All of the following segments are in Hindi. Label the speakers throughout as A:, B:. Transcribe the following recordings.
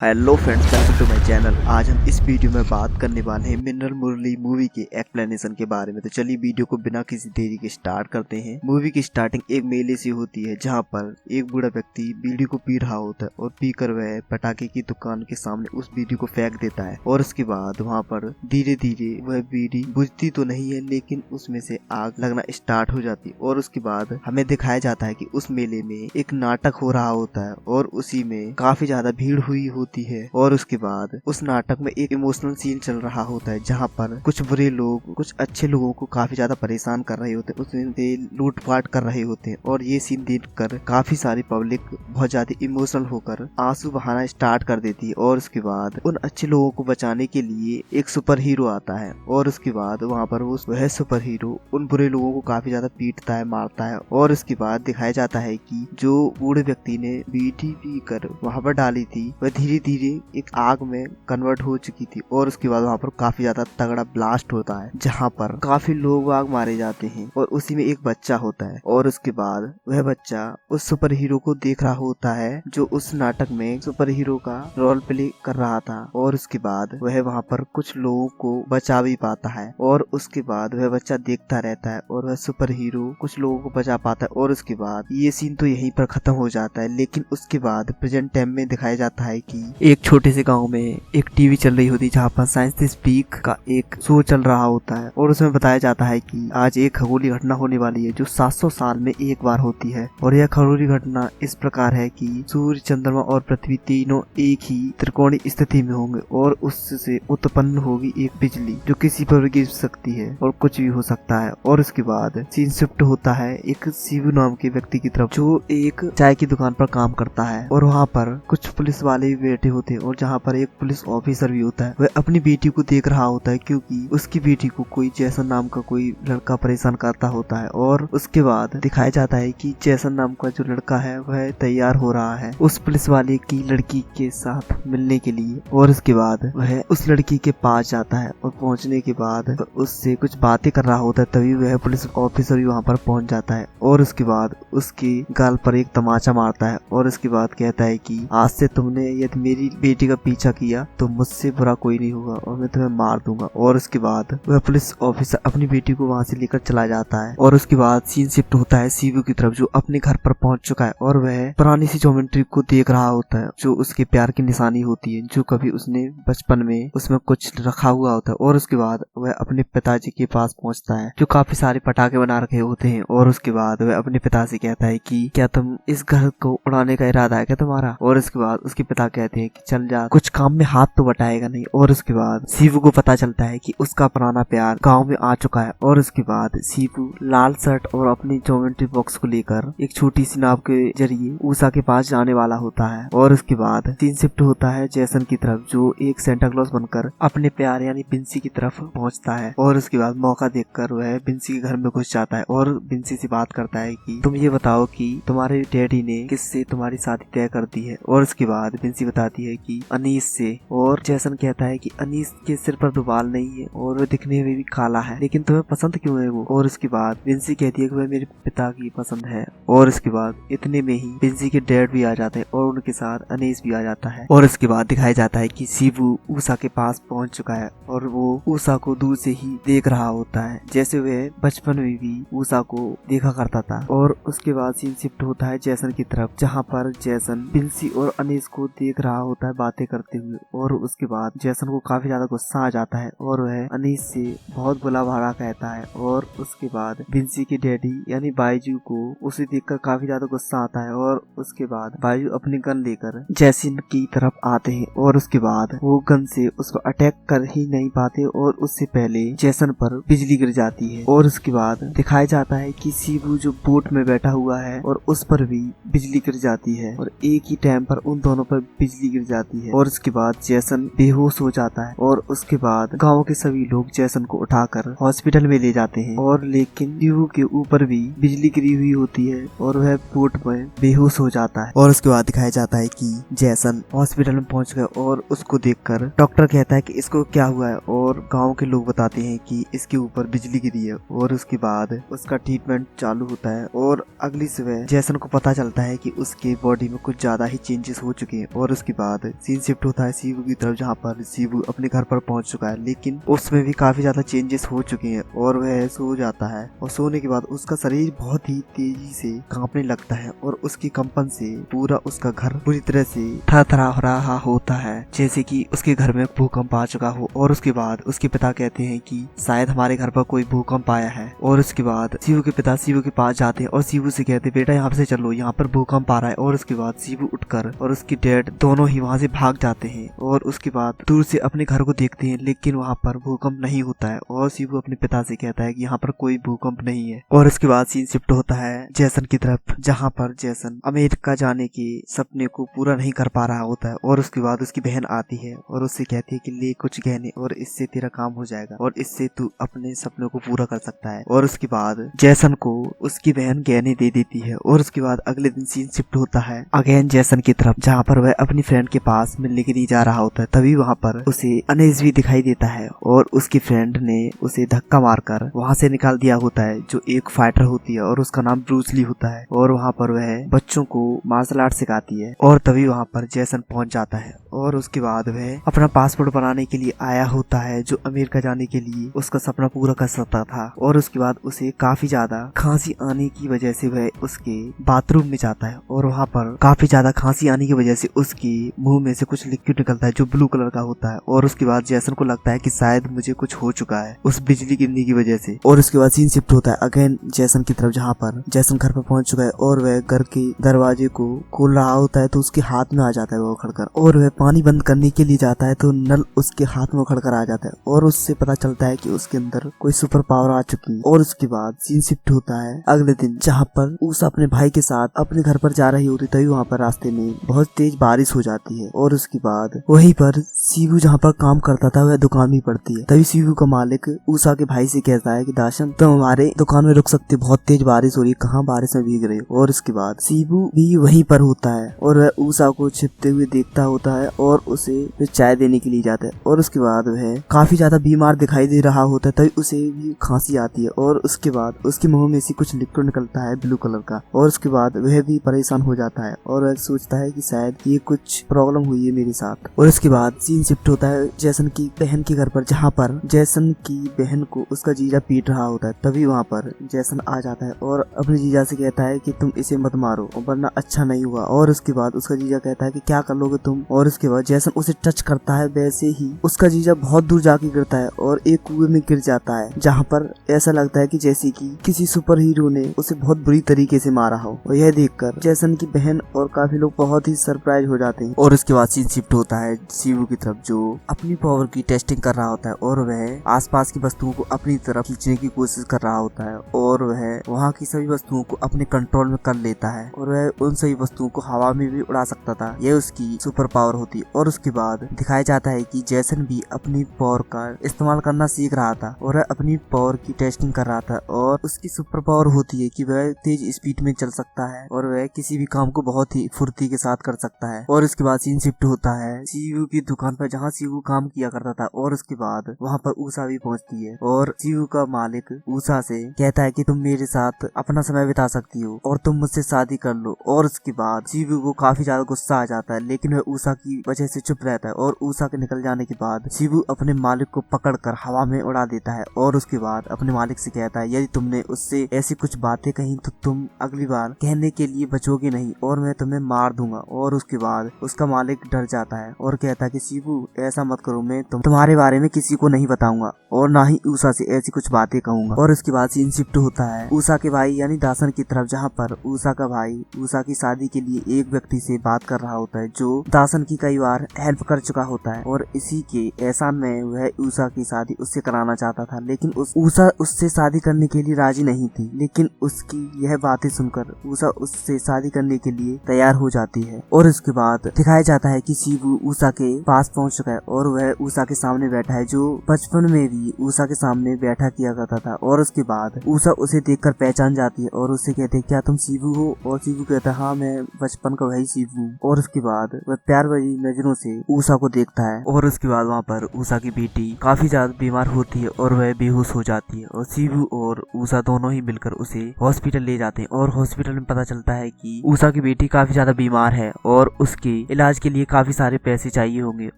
A: Hello friends, welcome to my channel. आज हम इस वीडियो में बात करने वाले हैं मिनरल मुरली मूवी के एक्सप्लेनेशन के बारे में। तो चलिए वीडियो को बिना किसी देरी के स्टार्ट करते हैं। मूवी की स्टार्टिंग एक मेले से होती है जहां पर एक बूढ़ा व्यक्ति बीड़ी को पी रहा होता है और पीकर वह पटाखे की दुकान के सामने उस बीड़ी को फेंक देता है। और उसके बाद वहाँ पर धीरे धीरे वह बीड़ी बुझती तो नहीं है, लेकिन उसमें से आग लगना स्टार्ट हो जाती है। और उसके बाद हमें दिखाया जाता है कि उस मेले में एक नाटक हो रहा होता है और उसी में काफी ज्यादा भीड़ हुई होती है। और उसके बाद उस नाटक में एक इमोशनल सीन चल रहा होता है जहाँ पर कुछ बुरे लोग कुछ अच्छे लोगों को काफी ज्यादा परेशान कर रहे होते हैं, उससे लूटपाट कर रहे होते हैं। और ये सीन देखकर काफी सारी पब्लिक बहुत ज्यादा इमोशनल होकर आंसू बहाना स्टार्ट कर देती है। और उसके बाद उन अच्छे लोगों को बचाने के लिए एक सुपर हीरो आता है और उसके बाद वहाँ पर वह सुपर हीरो उन बुरे लोगों को काफी ज्यादा पीटता है, मारता है। और उसके बाद दिखाया जाता है कि जो बूढ़े व्यक्ति ने बीड़ी पी कर वहाँ पर डाली थी वह धीरे धीरे एक आग में कन्वर्ट हो चुकी थी। और उसके बाद वहाँ पर काफी ज्यादा तगड़ा ब्लास्ट होता है जहाँ पर काफी लोग आग मारे जाते हैं और उसी में एक बच्चा होता है। और उसके बाद वह बच्चा उस सुपर हीरो को देख रहा होता है जो उस नाटक में सुपर हीरो का रोल प्ले कर रहा था। और उसके बाद वह वहाँ पर कुछ लोगों को बचा भी पाता है। और उसके बाद वह बच्चा देखता रहता है और वह सुपर हीरो कुछ लोगों को बचा पाता है। और उसके बाद ये सीन तो यहीं पर खत्म हो जाता है। लेकिन उसके बाद प्रेजेंट टाइम में दिखाया जाता है कि एक छोटे से गांव में एक टीवी चल रही होती है जहाँ पर साइंस द स्पीक का एक शो चल रहा होता है। और उसमें बताया जाता है कि आज एक खगोलीय घटना होने वाली है जो 700 साल में एक बार होती है। और यह खगोलीय घटना इस प्रकार है कि सूर्य, चंद्रमा और पृथ्वी तीनों एक ही त्रिकोणीय स्थिति में होंगे और उससे उत्पन्न होगी एक बिजली जो किसी पर भी गिर सकती है और कुछ भी हो सकता है। और उसके बाद सीन शिफ्ट होता है एक शिवू नाम के व्यक्ति की तरफ जो एक चाय की दुकान पर काम करता है। और वहाँ पर कुछ पुलिस वाले भी बैठे होते हैं और जहाँ पर एक पुलिस ऑफिसर भी होता है। वह अपनी बेटी को देख रहा होता है क्योंकि उसकी बेटी को कोई जैसन नाम का कोई लड़का परेशान करता होता है। और उसके बाद दिखाया जाता है कि जैसन नाम का जो लड़का है वह तैयार हो रहा है उस पुलिस वाले की लड़की के साथ मिलने के लिए। और उसके बाद वह उस लड़की के पास जाता है और पहुंचने के बाद उससे कुछ बातें कर रहा होता है। तभी वह पुलिस ऑफिसर भी वहाँ पर पहुंच जाता है और उसके बाद उसके गाल पर एक तमाचा मारता है। और उसके बाद कहता है कि आज से तुमने यदि मेरी बेटी का पीछा किया तो मुझसे बुरा कोई नहीं होगा और मैं तुम्हें मार दूंगा। और उसके बाद वह पुलिस ऑफिसर अपनी बेटी को वहाँ से लेकर चला जाता है। और उसके बाद सीन शिफ्ट होता है शिवू की तरफ जो अपने घर पर पहुंच चुका है और वह पुरानी सी ज्योमेट्री को देख रहा होता है जो उसके प्यार की निशानी होती है जो कभी उसने बचपन में उसमें कुछ रखा हुआ होता है। और उसके बाद वह अपने पिताजी के पास पहुंचता है जो काफी सारे पटाखे बना रखे होते हैं। और उसके बाद वह अपने पिता से कहता है कि क्या तुम इस घर को उड़ाने का इरादा है क्या तुम्हारा। और उसके बाद उसके पिता कहते हैं कि चल जा, कुछ काम में हाथ तो बटाएगा नहीं। और उसके बाद शिवू को पता चलता है कि उसका पुराना प्यार गांव में आ चुका है। और उसके बाद शिवू लाल शर्ट और अपनी ज्योमेट्री बॉक्स को लेकर एक छोटी सी नाव के जरिए उषा के पास जाने वाला होता है। और उसके बाद सीन शिफ्ट होता है जैसन की तरफ जो एक सेंटा क्लॉज बनकर अपने प्यार यानी बिंसी की तरफ पहुंचता है। और उसके बाद मौका देखकर वह बिंसी के घर में घुस जाता है और बिंसी से बात करता है कि तुम ये बताओ कि तुम्हारे डैडी ने किससे तुम्हारी शादी तय कर दी है। और उसके बाद बिंसी बताती है कि अनीस से। और जैसन कहता है कि अनीस के सिर पर तो बाल नहीं है और वह दिखने में भी काला है, लेकिन तुम्हें पसंद क्यों है वो। और उसके बाद बिंसी कहती है कि वह मेरे पिता की पसंद है। और उसके बाद इतने में ही बिंसी के डैड भी आ जाते हैं और उनके साथ अनीस भी आ जाता है। और उसके बाद दिखाया जाता है कि शिवू उषा के पास पहुंच चुका है और वो उषा को दूर से ही देख रहा होता है जैसे वह बचपन में भी उषा को देखा करता था। और उसके बाद सीन शिफ्ट होता है जैसन की तरफ जहाँ पर जैसन बिंसी और अनीस को देख रहा होता है बातें करते हुए। और उसके बाद जैसन को काफी ज्यादा गुस्सा आ जाता है और वह अनीस से बहुत बुला भला कहता है। और उसके बाद बिंसी के डैडी यानी बायजू को उसे देखकर काफी ज्यादा गुस्सा आता है। और उसके बाद बायजू अपनी गन लेकर जैसन की तरफ आते हैं और उसके बाद वो गन से उसको अटैक कर ही नहीं पाते और उससे पहले जैसन पर बिजली गिर जाती है। और उसके बाद दिखाया जाता है कि शिवू जो बोट में बैठा हुआ है और उस पर भी बिजली गिर जाती है और एक ही टाइम पर उन दोनों पर बिजली गिर जाती है। और उसके बाद जैसन बेहोश हो जाता है और उसके बाद गांव के सभी लोग जैसन को उठाकर हॉस्पिटल में ले जाते हैं। और लेकिन शिवू के ऊपर भी बिजली गिरी हुई होती है और वह बोट में बेहोश हो जाता है। और उसके बाद दिखाया जाता है कि जैसन हॉस्पिटल में पहुंच गया और उसको देखकर डॉक्टर कहता है कि इसको क्या हुआ है। और गांव के लोग बताते हैं कि इसके ऊपर बिजली गिरी है। और उसके बाद उसका ट्रीटमेंट चालू होता है और अगली सुबह जैसन को पता चलता है कि उसके बॉडी में कुछ ज्यादा ही चेंजेस हो चुके हैं। और उसके उसके बाद सीन शिफ्ट होता है शिवू की तरफ, जहाँ पर शिवू अपने घर पर पहुंच चुका है, लेकिन उसमें भी काफी ज्यादा चेंजेस हो चुके हैं और वह सो जाता है। और सोने के बाद उसका शरीर बहुत ही तेजी से कांपने लगता है और उसकी कंपन से पूरा उसका घर पूरी तरह से थरथरा रहा होता है, जैसे कि उसके घर में भूकंप आ चुका हो। और उसके बाद उसके पिता कहते हैं कि शायद हमारे घर पर कोई भूकंप आया है। और उसके बाद शिवू के पिता शिवू के पास जाते हैं और शिवू से कहते हैं बेटा यहाँ से चलो, यहाँ पर भूकंप आ रहा है। और उसके बाद शिवू उठकर और उसकी डैड दोनों ही वहाँ से भाग जाते हैं और उसके बाद दूर से अपने घर को देखते हैं, लेकिन वहाँ पर भूकंप नहीं होता है। और शिवू अपने पिता से कहता है कि यहाँ पर कोई भूकंप नहीं है। और उसके बाद सीन शिफ्ट होता है जैसन की तरफ, जहाँ पर जैसन अमेरिका जाने के सपने को पूरा नहीं कर पा रहा होता है। और उसके बाद उसकी बहन आती है और उससे कहती है कि ले कुछ गहने और इससे तेरा काम हो जाएगा और इससे तू अपने सपनों को पूरा कर सकता है। और उसके बाद जैसन को उसकी बहन गहने दे देती है। और उसके बाद अगले दिन सीन शिफ्ट होता है अगेन जैसन की तरफ, जहाँ पर वह अपनी फ्रेंड के पास मिलने के लिए जा रहा होता है। तभी वहाँ पर उसे अनेस भी दिखाई देता है और उसकी फ्रेंड ने उसे धक्का मारकर वहाँ से निकाल दिया होता है, जो एक फाइटर होती है और उसका नाम ब्रूस ली होता है। और वहाँ पर वह बच्चों को मार्शल आर्ट सिखाती है। और तभी वहाँ पर जैसन पहुंच जाता है और उसके बाद वह अपना पासपोर्ट बनाने के लिए आया होता है, जो अमेरिका जाने के लिए उसका सपना पूरा कर सकता था। और उसके बाद उसे काफी ज्यादा खांसी आने की वजह से वह उसके बाथरूम में जाता है और वहाँ पर काफी ज्यादा खांसी आने की वजह से उसके मुंह में से कुछ लिक्विड निकलता है जो ब्लू कलर का होता है। और उसके बाद जैसन को लगता है कि शायद मुझे कुछ हो चुका है उस बिजली गिरने की वजह से। और उसके बाद सीन शिफ्ट होता है अगेन जैसन की तरफ, जहाँ पर जैसन घर पर पहुंच चुका है और वह घर के दरवाजे को खोल रहा होता है तो उसके हाथ में आ जाता है वो खड़कर। और वह पानी बंद करने के लिए जाता है तो नल उसके हाथ में खड़कर आ जाता है और उससे पता चलता है कि उसके अंदर कोई सुपर पावर आ चुकी है। और उसके बाद सीन शिफ्ट होता है अगले दिन, जहाँ पर उस अपने भाई के साथ अपने घर पर जा रही होती, तभी वहाँ पर रास्ते में बहुत तेज बारिश हो जाती है। और उसके बाद वहीं पर शिवू जहाँ पर काम करता था वह दुकान भी पड़ती है। तभी शिवू का मालिक उषा के भाई से कहता है कि दाशन तुम हमारे दुकान में रुक सकते, बहुत तेज बारिश हो रही है, कहाँ बारिश में भीग रहे हो। और उसके बाद शिवू भी वहीं पर होता है और वह उषा को छिपते हुए देखता होता है और उसे चाय देने के लिए जाता है। और उसके बाद वह काफी ज्यादा बीमार दिखाई दे रहा होता है, तभी उसे भी खांसी आती है और उसके बाद उसके मुंह में से कुछ लिक्विड निकलता है ब्लू कलर का। और उसके बाद वह भी परेशान हो जाता है और वह सोचता है कि शायद ये कुछ प्रॉब्लम हुई है मेरे साथ। और उसके बाद सीन शिफ्ट होता है जैसन की बहन के घर पर, जहाँ पर जैसन की बहन को उसका जीजा पीट रहा होता है। तभी वहाँ पर जैसन आ जाता है और अपने जीजा से कहता है कि तुम इसे मत मारो वरना अच्छा नहीं हुआ। और उसके बाद उसका जीजा कहता है कि क्या कर लोगे तुम। और उसके बाद जैसन उसे टच करता है वैसे ही उसका जीजा बहुत दूर जाके गिरता है और एक कुएं में गिर जाता है, जहाँ पर ऐसा लगता है कि जैसे कि किसी सुपर हीरो ने उसे बहुत बुरी तरीके से मारा हो। और यह देखकर जैसन की बहन और काफी लोग बहुत ही सरप्राइज हो जाते हैं। और उसके बाद सीन शिफ्ट होता है शिवू की तरफ, जो अपनी पावर की टेस्टिंग कर रहा होता है और वह आसपास की वस्तुओं को अपनी तरफ खींचने की कोशिश कर रहा होता है और वह वहाँ की सभी वस्तुओं को अपने कंट्रोल में कर लेता है और वह उन सभी वस्तुओं को हवा में भी उड़ा सकता था। यह उसकी सुपर पावर होती। और उसके बाद दिखाया जाता है कि जैसन भी अपनी पावर का इस्तेमाल करना सीख रहा था और वह अपनी पावर की टेस्टिंग कर रहा था। और उसकी सुपर पावर होती है कि वह तेज स्पीड में चल सकता है और वह किसी भी काम को बहुत ही फुर्ती के साथ कर सकता है। और उसके बाद सीन शिफ्ट होता है शिवू की दुकान पर, जहाँ शिवू काम किया करता था। और उसके बाद वहाँ पर उषा भी पहुँचती है और शिवू का मालिक उषा से कहता है कि तुम मेरे साथ अपना समय बिता सकती हो और तुम मुझसे शादी कर लो। और उसके बाद शिवू को काफी ज्यादा गुस्सा आ जाता है, लेकिन वह उषा की वजह से चुप रहता है। और उषा के निकल जाने के बाद शिवू अपने मालिक को पकड़कर हवा में उड़ा देता है और उसके बाद अपने मालिक से कहता है यदि तुमने उससे ऐसी कुछ बातें कही तो तुम अगली बार कहने के लिए बचोगे नहीं और मैं तुम्हें मार दूंगा। और उसके बाद उसका मालिक डर जाता है और कहता है कि शिवू ऐसा मत करो, मैं तुम्हारे बारे में किसी को नहीं बताऊंगा और ना ही उषा से ऐसी कुछ बातें कहूंगा। और उसके बाद सीन शिफ्ट होता है उषा के भाई यानी दासन की तरफ, जहाँ पर उषा का भाई उषा की शादी के लिए एक व्यक्ति से बात कर रहा होता है जो दासन की कई बार हेल्प कर चुका होता है और इसी के एहसान में वह उषा की शादी उससे कराना चाहता था, लेकिन उषा उससे शादी करने के लिए राजी नहीं थी। लेकिन उसकी यह बातें सुनकर उषा उससे शादी करने के लिए तैयार हो जाती है। और उसके बाद दिखाया जाता है कि शिवू उषा के पास पहुंच चुका है और वह उषा के सामने बैठा है, जो बचपन में भी उषा के सामने बैठा किया करता था। और उसके बाद उषा उसे देखकर पहचान जाती है और उससे कहते हैं क्या तुम शिवू हो। और शिवू कहता है हाँ मैं बचपन का वही शिवू हूँ। और उसके बाद वह प्यार भरी नजरों से उषा को देखता है। और उसके बाद वहाँ पर उषा की बेटी काफी ज्यादा बीमार होती है और वह बेहोश हो जाती है और शिवू और उषा दोनों ही मिलकर उसे हॉस्पिटल ले जाते हैं। और हॉस्पिटल में पता चलता है कि उषा की बेटी काफी ज्यादा बीमार है और उसके भी इलाज के लिए काफी सारे पैसे चाहिए होंगे।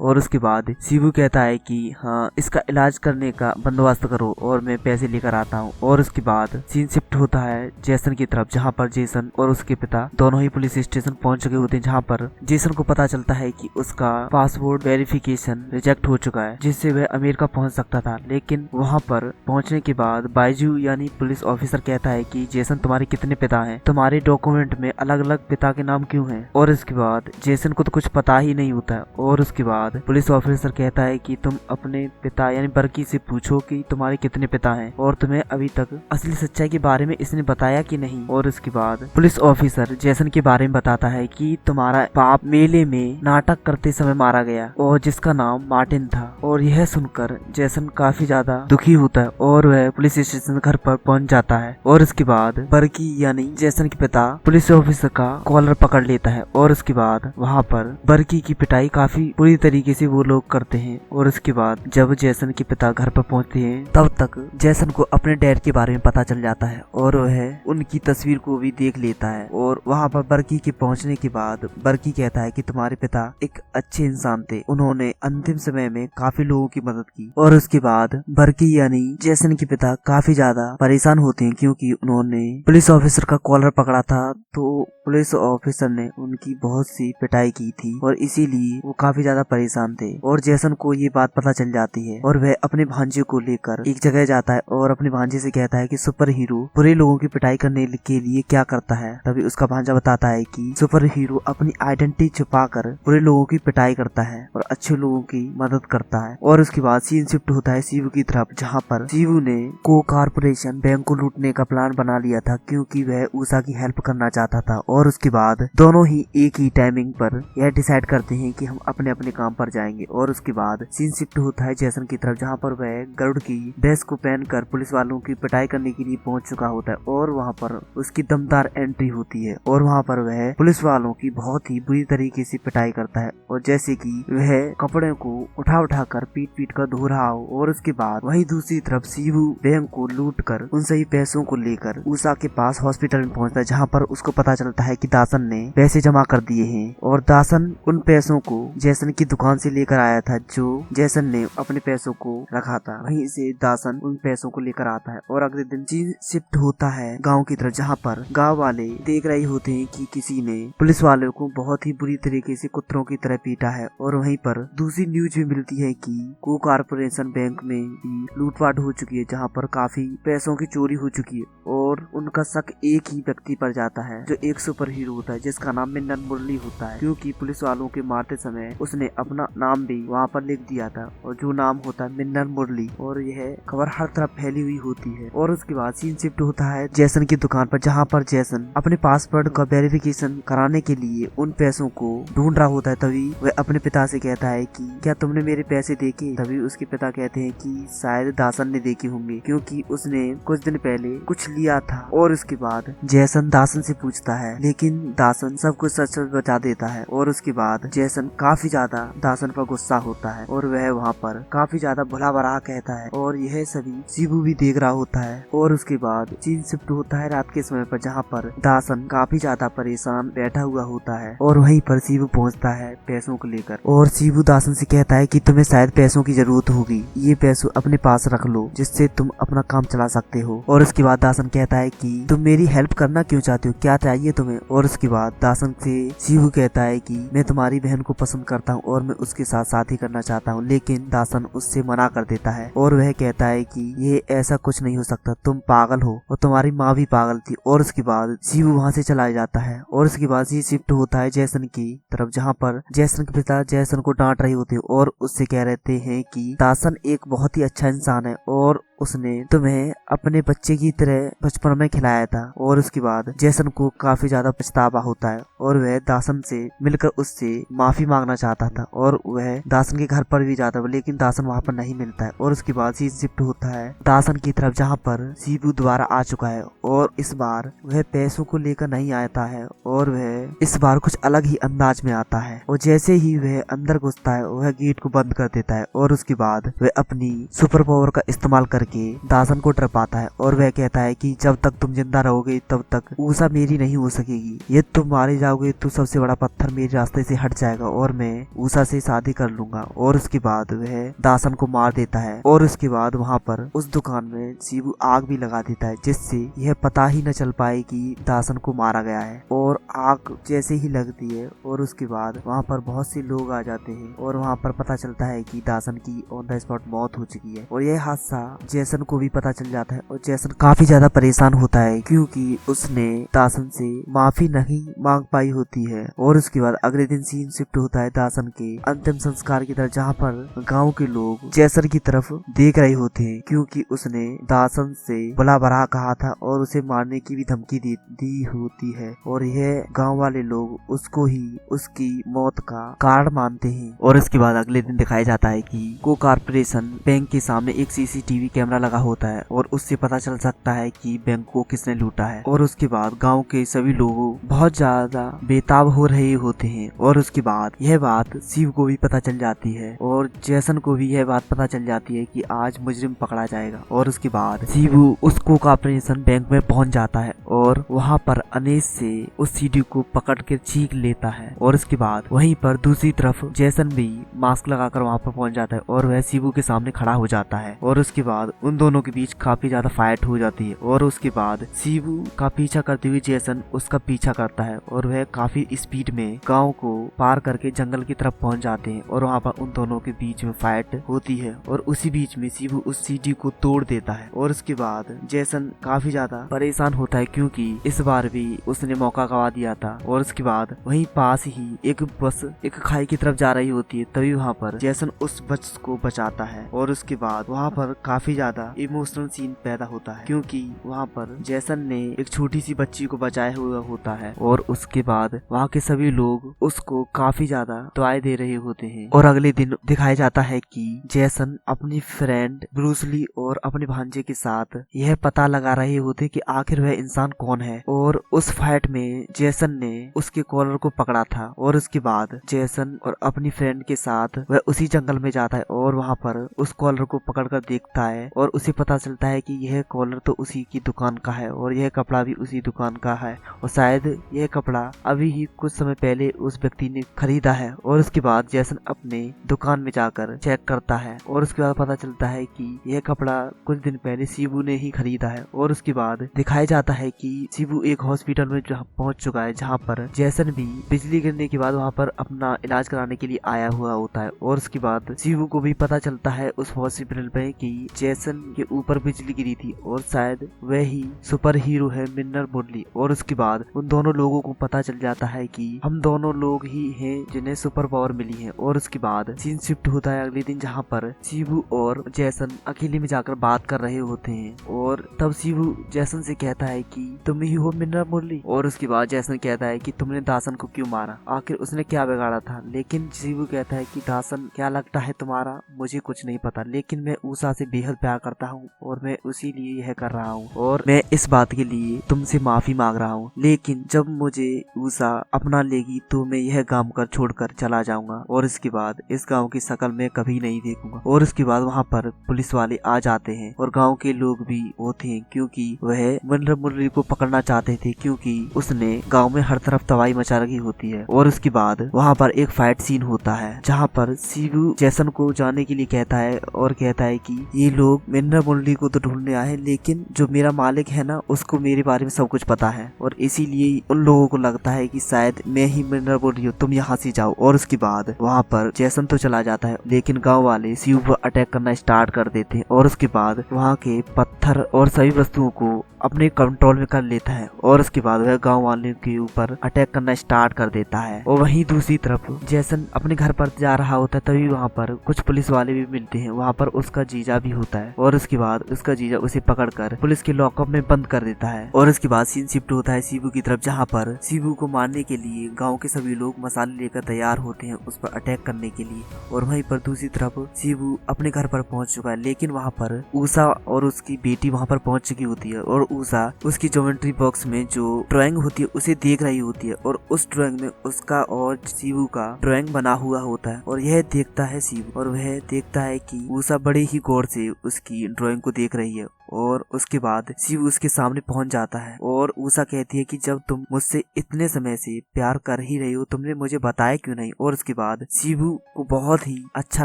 A: और उसके बाद शिवू कहता है कि हाँ, इसका इलाज करने का बंदोबस्त करो और मैं पैसे लेकर आता हूँ। और उसके बाद सीन शिफ्ट होता है जेसन की तरफ, जहाँ पर जेसन और उसके पिता दोनों ही पुलिस स्टेशन पहुंच चुके होते हैं, जहाँ पर जेसन को पता चलता है कि उसका पासपोर्ट वेरिफिकेशन रिजेक्ट हो चुका है, जिससे वह अमेरिका पहुंच सकता था। लेकिन वहां पर पहुंचने के बाद बाइजू यानी पुलिस ऑफिसर कहता है कि जेसन, तुम्हारे कितने पिता हैं? तुम्हारे डॉक्यूमेंट में अलग अलग पिता के नाम क्यों हैं? और इसके बाद जेसन को तो कुछ पता ही नहीं होता है। और उसके बाद पुलिस ऑफिसर कहता है कि तुम अपने पिता यानी बर्की से पूछो कि तुम्हारे कितने पिता हैं और तुम्हें अभी तक असली सच्चाई के बारे में इसने बताया कि नहीं। और उसके बाद पुलिस ऑफिसर जेसन के बारे में बताता है कि तुम्हारा बाप मेले में नाटक करते समय मारा गया और जिसका नाम मार्टिन था। और यह सुनकर जेसन काफी ज्यादा दुखी होता है और वह पुलिस स्टेशन घर पर पहुंच जाता है। और उसके बाद बर्की यानी जेसन के पिता पुलिस ऑफिसर का कॉलर पकड़ लेता है। और उसके बाद वहाँ पर बर्की की पिटाई काफी बुरी तरीके से वो लोग करते हैं। और उसके बाद जब जेसन के पिता घर पर पहुँचते हैं तब तक जेसन को अपने डैड के बारे में पता चल जाता है और वह उनकी तस्वीर को भी देख लेता है। और वहाँ पर बर्की के पहुँचने के बाद बर्की कहता है कि तुम्हारे पिता एक अच्छे इंसान थे, उन्होंने अंतिम समय में काफी लोगों की मदद की। और उसके बाद बर्की यानी जेसन के पिता काफी ज्यादा परेशान होते हैं क्योंकि उन्होंने पुलिस ऑफिसर का कॉलर पकड़ा था, तो पुलिस ऑफिसर ने उनकी बहुत सी पिटाई की थी और इसीलिए वो काफी ज्यादा परेशान थे। और जेसन को ये बात पता चल जाती है और वह अपने भांजे को लेकर एक जगह जाता है और अपने भांजे से कहता है कि सुपर हीरो बुरे लोगों की पिटाई करने के लिए क्या करता है। तभी उसका भांजा बताता है कि सुपर हीरो अपनी आइडेंटिटी छुपाकर बुरे लोगों की पिटाई करता है और अच्छे लोगों की मदद करता है। और उसके बाद सीन शिफ्ट होता है शिवू की तरफ, जहाँ पर शिवू ने को कारपोरेशन बैंक को लूटने का प्लान बना लिया था क्योंकि वह उषा की हेल्प करना चाहता था। और उसके बाद दोनों ही एक ही टाइमिंग पर यह डिसाइड करते हैं कि हम अपने अपने काम पर जाएंगे। और उसके बाद सीन शिफ्ट होता है जेसन की तरफ, जहाँ पर वह गरुड़ की ड्रेस को पहनकर पुलिस वालों की पिटाई करने के लिए पहुंच चुका होता है। और वहाँ पर उसकी दमदार एंट्री होती है और वहाँ पर वह पुलिस वालों की बहुत ही बुरी तरीके से पिटाई करता है और जैसे कि वह कपड़े को उठा उठा कर पीट पीट कर धो रहा हो। और उसके बाद वही दूसरी तरफ शिवू बैंक को लूट कर उन सही पैसों को लेकर उषा के पास हॉस्पिटल में पहुंचता है, जहाँ पर उसको पता चलता है कि दासन ने पैसे जमा कर दिए हैं। और दासन उन पैसों को जेसन की दुकान से लेकर आया था जो जेसन ने अपने पैसों को रखा था, वहीं से दासन उन पैसों को लेकर आता है। और अगले दिन सीन शिफ्ट होता है गांव की तरफ, जहाँ पर गांव वाले देख रहे होते हैं कि किसी ने पुलिस वालों को बहुत ही बुरी तरीके से कुत्तों की तरह पीटा है। और वहीं पर दूसरी न्यूज भी मिलती है कि को कारपोरेशन बैंक में भी लूटपाट हो चुकी है, जहाँ पर काफी पैसों की चोरी हो चुकी है। और उनका शक एक ही व्यक्ति पर जाता है जो एक सुपर हीरो होता है, जिसका नाम मिन्नन मुरली होता है, क्योंकि पुलिस वालों के मारते समय उसने अपना नाम भी वहाँ पर लिख दिया था और जो नाम होता है मिन्नन मुरली। और यह खबर हर तरफ फैली हुई होती है। और उसके बाद सीन शिफ्ट होता है जेसन की दुकान पर, जहाँ पर जेसन अपने पासपोर्ट का वेरिफिकेशन कराने के लिए उन पैसों को ढूंढ रहा होता है। तभी वह अपने पिता से कहता है कि क्या तुमने मेरे पैसे देखे? तभी उसके पिता कहते हैं कि शायद दासन ने देखे होंगे क्योंकि उसने कुछ दिन पहले कुछ लिया था। और उसके बाद जेसन दासन से पूछता है, लेकिन दासन सब कुछ सच सच बता देता है। और उसके बाद जेसन काफी ज्यादा दासन पर गुस्सा होता है और वह वहाँ पर काफी ज्यादा भला भरा कहता है और यह सभी शिवू भी देख रहा होता है। और उसके बाद सीन शिफ्ट होता है रात के समय पर, जहाँ पर दासन काफी ज्यादा परेशान बैठा हुआ होता है और वहीं पर शिवू पहुँचता है पैसों को लेकर। और शिवू दासन से कहता है कि तुम्हें शायद पैसों की जरूरत होगी, ये पैसों अपने पास रख लो जिससे तुम अपना काम चला सकते हो। और उसके बाद दासन कहता है कि तुम मेरी हेल्प करना क्यों चाहते हो, क्या चाहिए तुम्हें? और उसके बाद दासन से शिवू कहता है कि मैं तुम्हारी बहन को पसंद करता हूँ और मैं उसके साथ शादी करना चाहता हूँ। लेकिन दासन उससे मना कर देता है और वह कहता है कि ये ऐसा कुछ नहीं हो सकता, तुम पागल हो और तुम्हारी माँ भी पागल थी। और उसके बाद शिवू वहाँ से चला जाता है। और उसके बाद ये शिफ्ट होता है जेसन की तरफ, जहाँ पर जेसन के पिता जेसन को डांट रहे होते हैं और उससे कह रहे हैं कि दासन एक बहुत ही अच्छा इंसान है और उसने तुम्हें अपने बच्चे की तरह बचपन में खिलाया था। और उसके बाद जेसन को काफी ज्यादा पछतावा होता है और वह दासन से मिलकर उससे माफी मांगना चाहता था और वह दासन के घर पर भी जाता है, लेकिन दासन वहाँ पर नहीं मिलता है। और उसके बाद सीन शिफ्ट होता है दासन की तरफ, जहाँ पर शिवू दोबारा आ चुका है और इस बार वह पैसों को लेकर नहीं आता है और वह इस बार कुछ अलग ही अंदाज में आता है। और जैसे ही वह अंदर घुसता है वह गेट को बंद कर देता है और उसके बाद वह अपनी सुपर पावर का इस्तेमाल करके करके दासन को डरपाता है और वह कहता है कि जब तक तुम जिंदा रहोगे तब तक ऊषा मेरी नहीं हो सकेगी, ये तुम मारे जाओगे तो सबसे बड़ा पत्थर मेरे रास्ते से हट जाएगा और मैं ऊषा से शादी कर लूंगा। और उसके बाद वह दासन को मार देता है और उसके बाद वहाँ पर उस दुकान में शिबू आग भी लगा देता है, जिससे यह पता ही न चल पाए कि दासन को मारा गया है। और आग जैसे ही लगती है और उसके बाद वहाँ पर बहुत से लोग आ जाते हैं और वहाँ पर पता चलता है कि दासन की ऑन द स्पॉट मौत हो चुकी है। और यह हादसा जैसन को भी पता चल जाता है और जैसन काफी ज्यादा परेशान होता है क्योंकि उसने दासन से माफी नहीं मांग पाई होती है। और उसके बाद अगले दिन सीन शिफ्ट होता है दासन के अंतिम संस्कार की तरफ, जहाँ पर गांव के लोग जैसन की तरफ देख रहे होते हैं क्योंकि उसने दासन से बुला भरा कहा था और उसे मारने की भी धमकी दी होती है। और यह गांव वाले लोग उसको ही उसकी मौत का कारण मानते हैं। और इसके बाद अगले दिन दिखाया जाता है कि को कारपोरेशन बैंक के सामने एक सीसीटीवी कैमरा लगा होता है और उससे पता चल सकता है कि बैंक को किसने लूटा है। और उसके बाद गांव के सभी लोग बहुत ज्यादा बेताब हो रहे होते हैं। और उसके बाद यह बात शिव को भी पता चल जाती है और जैसन को भी यह बात पता चल जाती है कि आज मुजरिम पकड़ा जाएगा। और उसके बाद शिव उसको कारपोरेशन बैंक में पहुंच जाता है और वहाँ पर अनेस से उस सीडी को पकड़ के छींक लेता है। और उसके बाद वहीं पर दूसरी तरफ जैसन भी मास्क लगाकर वहाँ पर पहुंच जाता है और वह शिबू के सामने खड़ा हो जाता है। और उसके बाद उन दोनों के बीच काफी ज्यादा फाइट हो जाती है। और उसके बाद शिबू का पीछा करते हुए जैसन उसका पीछा करता है और वह काफी स्पीड में गांव को पार करके जंगल की तरफ पहुंच जाते हैं। और वहाँ पर उन दोनों के बीच में फाइट होती है और उसी बीच में शिबू उस सीडी को तोड़ देता है। और उसके बाद जैसन काफी ज्यादा परेशान होता है क्योंकि इस बार भी उसने मौका गवा दिया था। और उसके बाद वहीं पास ही एक बस एक खाई की तरफ जा रही होती है, तभी वहाँ पर जैसन उस बस को बचाता है। और उसके बाद वहाँ पर काफी ज्यादा इमोशनल सीन पैदा होता है क्योंकि वहाँ पर जैसन ने एक छोटी सी बच्ची को बचाया हुआ होता है। और उसके बाद वहाँ के सभी लोग उसको काफी ज्यादा दुआएं दे रहे होते हैं। और अगले दिन दिखाया जाता है कि जैसन अपनी फ्रेंड ब्रूस ली और अपने भांजे के साथ यह पता लगा रहे होते कि आखिर वह इंसान कौन है। और उस फाइट में जैसन ने उसके कॉलर को पकड़ा था। और उसके बाद जैसन और अपनी फ्रेंड के साथ वह उसी जंगल में जाता है और वहाँ पर उस कॉलर को पकड़कर देखता है और उसे पता चलता है कि यह कॉलर तो उसी की दुकान का है और यह कपड़ा भी उसी दुकान का है और शायद यह कपड़ा अभी ही कुछ समय पहले उस व्यक्ति ने खरीदा है। और उसके बाद जैसन अपने दुकान में जाकर चेक करता है और उसके बाद पता चलता है कि यह कपड़ा कुछ दिन पहले शिबू ने ही खरीदा है। और उसके बाद दिखाया जाता है कि शिबू एक हॉस्पिटल में पहुंच चुका है, जहाँ पर जैसन भी बिजली गिरने के बाद वहाँ पर अपना इलाज कराने के लिए आया हुआ होता है। और उसके बाद शिबू को भी पता चलता है उस हॉस्पिटल में कि जैसन के ऊपर बिजली गिरी थी और शायद वह ही सुपर हीरो है मिनरल मुरली। और उसके बाद उन दोनों लोगों को पता चल जाता है कि हम दोनों लोग ही हैं जिन्हें सुपर पावर मिली है। और उसके बाद सीन शिफ्ट होता है अगले दिन, जहाँ पर शिबू और जैसन अकेले में जाकर बात कर रहे होते हैं। और तब शिबू जैसन से कहता है कि तुम ही हो मिनरल मुरली। और उसके बाद जैसन कहता है कि तुमने दासन को क्यों मारा, आखिर उसने क्या बिगाड़ा था। लेकिन शिबू कहता है कि दासन क्या लगता है तुम्हारा, मुझे कुछ नहीं पता, लेकिन मैं ऊषा से बेहद प्यार करता हूँ और मैं उसी लिए यह कर रहा हूँ और मैं इस बात के लिए तुमसे माफी मांग रहा हूँ। लेकिन जब मुझे ऊषा अपना लेगी तो मैं यह गांव कर छोड़कर चला जाऊंगा और इसके बाद इस गांव की शक्ल मैं कभी नहीं देखूंगा। और उसके बाद वहाँ पर पुलिस वाले आ जाते हैं और गांव के लोग भी होते हैं क्योंकि वह मिनरल मुरली को पकड़ना चाहते थे क्योंकि उसने गांव में हर तरफ तबाही मचा रखी होती है। और उसके बाद वहाँ पर एक फाइट सीन होता है, जहाँ पर शिबू जैसन को जाने के लिए कहता है और कहता है कि ये लोग मिनरल मुरली को तो ढूंढने आए, लेकिन जो मेरा मालिक है ना उसको मेरे बारे में सब कुछ पता है और इसीलिए उन लोगों को लगता है कि शायद मैं ही मिनरल मुरली हूँ, तुम यहाँ से जाओ। और उसके बाद वहाँ पर जैसन तो चला जाता है, लेकिन गाँव वाले शिबू पर अटैक करना स्टार्ट कर देते हैं। और उसके बाद वहाँ के पत्थर और सभी वस्तुओं को अपने कंट्रोल में कर लेता है और उसके बाद वह गांव वाले के ऊपर अटैक करना स्टार्ट कर देता है। और वहीं दूसरी तरफ जैसन अपने घर पर जा रहा होता है, तभी वहाँ पर कुछ पुलिस वाले भी मिलते हैं। वहाँ पर उसका जीजा भी होता है और उसके बाद उसका जीजा उसे पकड़कर पुलिस के लॉकअप में बंद कर देता है। और उसके बाद सीन शिफ्ट होता है शिबू की तरफ, जहाँ पर शिबू को मारने के लिए गाँव के सभी लोग मसाले लेकर तैयार होते हैं उस पर अटैक करने के लिए। और वहीं पर दूसरी तरफ शिबू अपने घर पर पहुंच चुका है, लेकिन वहाँ पर ऊषा और उसकी बेटी वहाँ पर पहुंच चुकी होती है और ऊषा उसकी ज्योमेट्री बॉक्स में जो ड्राइंग होती है उसे देख रही होती है और उस ड्राइंग में उसका और शिबू का ड्राइंग बना हुआ होता है। और यह देखता है शिबू और वह देखता है कि ऊषा बड़े ही गौर से उस उसकी ड्राइंग को देख रही है और उसके बाद शिव उसके सामने पहुंच जाता है और उषा कहती है कि जब तुम मुझसे इतने समय से प्यार कर ही रही हो तुमने मुझे बताया क्यों नहीं। और उसके बाद शिवू को बहुत ही अच्छा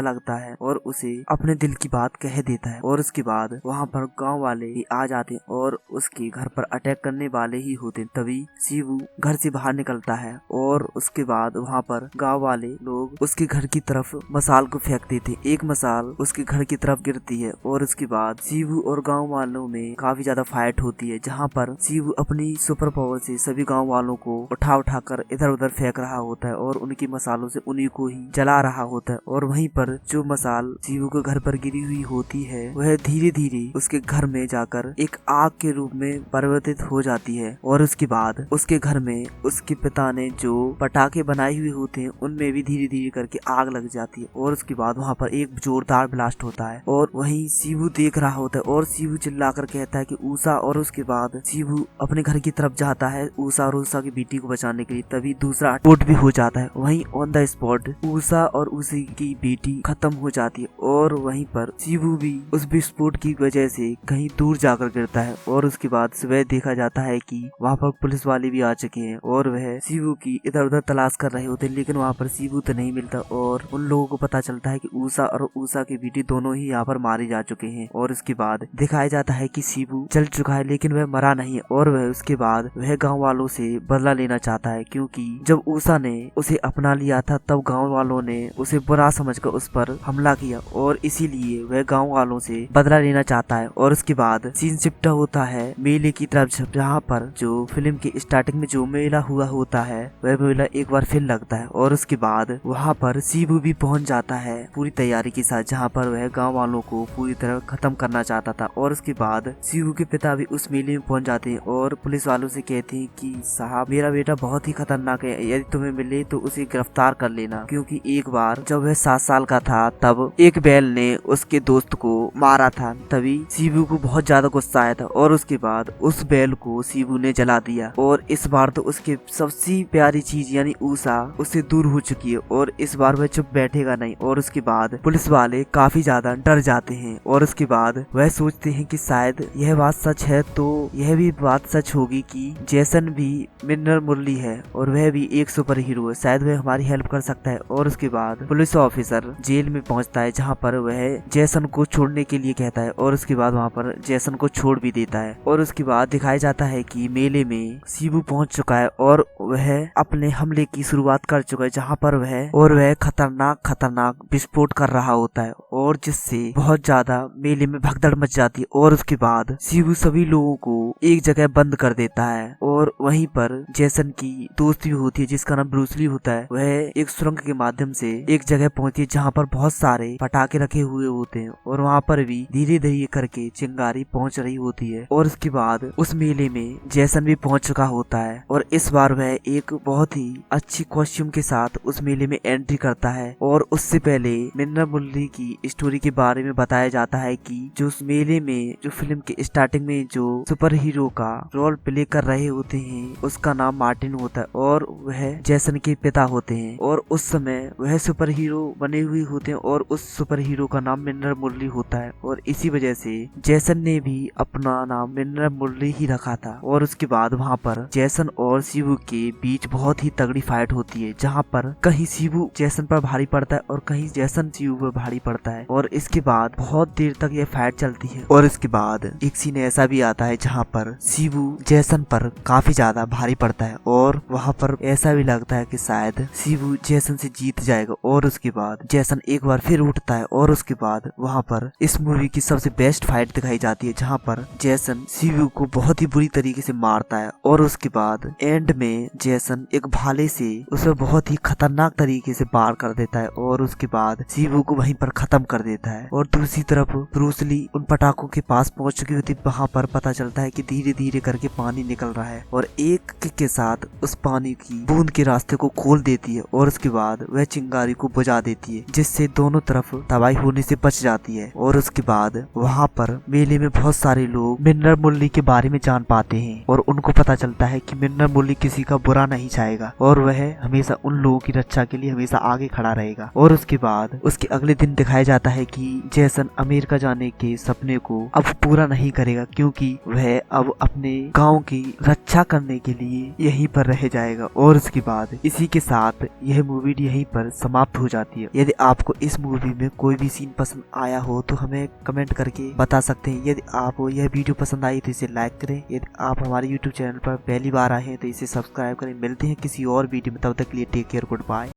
A: लगता है और उसे अपने दिल की बात कह देता है। और उसके बाद वहाँ पर गांव वाले ही आ जाते हैं और उसके घर पर अटैक करने वाले ही होते हैं। तभी शिवू घर से बाहर निकलता है और उसके बाद वहाँ पर गांव वाले लोग उसके घर की तरफ मसाल को फेंक देते। एक मसाल उसके घर की तरफ गिरती है और उसके बाद शिवू और गांव वालों में काफी ज्यादा फाइट होती है, जहाँ पर शिवू अपनी सुपर पावर से सभी गांव वालों को उठा कर इधर उधर फेंक रहा होता है और उनकी मसालों से उन्हीं को ही जला रहा होता है। और वहीं पर जो मसाल शिवू के घर पर गिरी हुई होती है वह धीरे धीरे उसके घर में जाकर एक आग के रूप में परिवर्तित हो जाती है। और उसके बाद उसके घर में उसके पिता ने जो पटाखे बनाए हुए होते हैं उनमें भी धीरे धीरे करके आग लग जाती है। और उसके बाद वहाँ पर एक जोरदार ब्लास्ट होता है और वहीं शिवू देख रहा होता है और शिवू चिल्लाकर कहता है कि उषा। और उसके बाद शिवू अपने घर की तरफ जाता है उषा और उषा की बेटी को बचाने के लिए। तभी दूसरा स्पॉट भी हो जाता है। वहीं ऑन द स्पॉट उषा और उसी की बेटी खत्म हो जाती है और वहीं पर शिवू भी उस विस्फोट की वजह से कहीं दूर जाकर गिरता है। और उसके बाद सुबह देखा जाता है कि वहाँ पर पुलिस वाले भी आ चुके हैं और वह शिवू की इधर उधर तलाश कर रहे होते हैं, लेकिन वहाँ पर शिवू तो नहीं मिलता। और उन लोगों को पता चलता है कि उषा और उषा की बेटी दोनों ही यहाँ पर मारे जा चुके हैं। और उसके बाद दिखाया जाता है कि शिवू चल चुका है लेकिन वह मरा नहीं है। और वह उसके बाद वह गाँव वालों से बदला लेना चाहता है, क्योंकि जब उषा ने उसे अपना लिया था तब गांव वालों ने उसे बुरा समझकर उस पर हमला किया और इसीलिए वह गांव वालों से बदला लेना चाहता है। और उसके बाद सीन शिफ्ट होता है मेले की तरफ, जहाँ पर जो फिल्म की स्टार्टिंग में जो मेला हुआ होता है वह मेला एक बार फिर लगता है। और उसके बाद वहाँ पर शिवू भी पहुंच जाता है पूरी तैयारी के साथ, जहाँ पर वह गाँव वालों को पूरी तरह खत्म करना चाहता था। और उसके बाद शिवू के पिता भी उस मेले में पहुंच जाते हैं और पुलिस वालों से कहते हैं कि साहब मेरा बेटा बहुत ही खतरनाक है, यदि तुम्हें मिले तो उसे गिरफ्तार कर लेना, क्योंकि एक बार जब वह 7 साल का था तब एक बैल ने उसके दोस्त को मारा था। तभी शिवू को बहुत ज्यादा गुस्सा आया था और उसके बाद उस बैल को शिवू ने जला दिया। और इस बार तो उसके सबसे प्यारी चीज यानी उषा उससे दूर हो चुकी है और इस बार वह चुप बैठेगा नहीं। और उसके बाद पुलिस वाले काफी ज्यादा डर जाते हैं और उसके बाद वह सोचते हैं कि शायद यह बात सच है, तो यह भी बात सच होगी कि जैसन भी मिनरल मुरली है और वह भी एक सुपर हीरो है, शायद वह हमारी हेल्प कर सकता है। और उसके बाद पुलिस ऑफिसर जेल में पहुंचता है, जहां पर वह जैसन को छोड़ने के लिए कहता है और उसके बाद वहां पर जैसन को छोड़ भी देता है। और उसके बाद दिखाया जाता है कि मेले में शिवू पहुंच चुका है और वह अपने हमले की शुरुआत कर चुका है, जहां पर वह खतरनाक विस्फोट कर रहा होता है और जिससे बहुत ज्यादा मेले में भगदड़ मच जाती है। और उसके बाद शिवू सभी लोगों को एक जगह बंद कर देता है और वहीं पर जैसन की दोस्त भी होती है जिसका नाम ब्रूस ली होता है। वह एक सुरंग के माध्यम से एक जगह पहुंचती है जहाँ पर बहुत सारे पटाखे रखे हुए होते हैं और वहाँ पर भी धीरे धीरे करके चिंगारी पहुंच रही होती है। और उसके बाद उस मेले में जैसन भी पहुंच चुका होता है और इस बार वह एक बहुत ही अच्छी कॉस्ट्यूम के साथ उस मेले में एंट्री करता है। और उससे पहले मिनरल मुरली की स्टोरी के बारे में बताया जाता है कि जो उस मेले में जो फिल्म के स्टार्टिंग में जो सुपर हीरो का रोल प्ले कर रहे होते हैं उसका नाम मार्टिन होता है और वह जैसन के पिता होते हैं। और उस समय वह सुपर हीरो बने हुए होते हैं और उस सुपर हीरो का नाम मिनरल मुरली होता है और इसी वजह से जैसन ने भी अपना नाम मिनरल मुरली ही रखा था। और उसके बाद वहाँ पर जैसन और शिवू के बीच बहुत ही तगड़ी फाइट होती है, जहाँ पर कहीं शिवू जैसन पर भारी पड़ता है और कहीं जैसन शिवू पर भारी पड़ता है। और इसके बाद बहुत देर तक यह फाइट चलती है और इसके बाद एक सीन ऐसा भी आता है जहाँ पर शिवू जैसन पर काफी ज्यादा भारी पड़ता है और वहाँ पर ऐसा भी लगता है कि शायद शिवू जैसन से जीत जाएगा। और उसके बाद जैसन एक बार फिर उठता है और उसके बाद वहाँ पर इस मूवी की सबसे बेस्ट फाइट दिखाई जाती है, जहाँ पर जैसन शिवू को बहुत ही बुरी तरीके से मारता है और उसके बाद एंड में जैसन एक भाले से उसे बहुत ही खतरनाक तरीके से पार कर देता है और उसके बाद शिवू को वहीं पर खत्म कर देता है। और दूसरी तरफ ब्रूस ली उन पटाखों के पास पहुंच चुकी होती वहां पर पता चलता है कि धीरे धीरे करके पानी निकल रहा है और एक किक के साथ उस पानी की बूंद के रास्ते को खोल देती है और उसके बाद वह चिंगारी को बुझा देती है, जिससे दोनों तरफ तबाही होने से बच जाती है। और उसके बाद वहां पर मेले में बहुत सारे लोग मिन्नर मुरली के बारे में जान पाते हैं और उनको पता चलता है कि मिन्नर मुरली किसी का बुरा नहीं चाहेगा और वह हमेशा उन लोगों की रक्षा के लिए हमेशा आगे खड़ा रहेगा। और उसके बाद उसके अगले दिन दिखाया जाता है कि जैसन अमेरिका जाने के सपने को अब पूरा नहीं करेगा, क्योंकि वह अब अपने गांव की रक्षा करने के लिए यहीं पर रह जाएगा। और उसके बाद इसी के साथ यह मूवी यहीं पर समाप्त हो जाती है। यदि आपको इस मूवी में कोई भी सीन पसंद आया हो तो हमें कमेंट करके बता सकते हैं। यदि आपको यह वीडियो पसंद आई तो इसे लाइक करें। यदि आप हमारे यूट्यूब चैनल पर पहली बार आए हैं तो इसे सब्सक्राइब करें। मिलते हैं किसी और वीडियो में, तब तक के लिए टेक केयर, गुड बाय।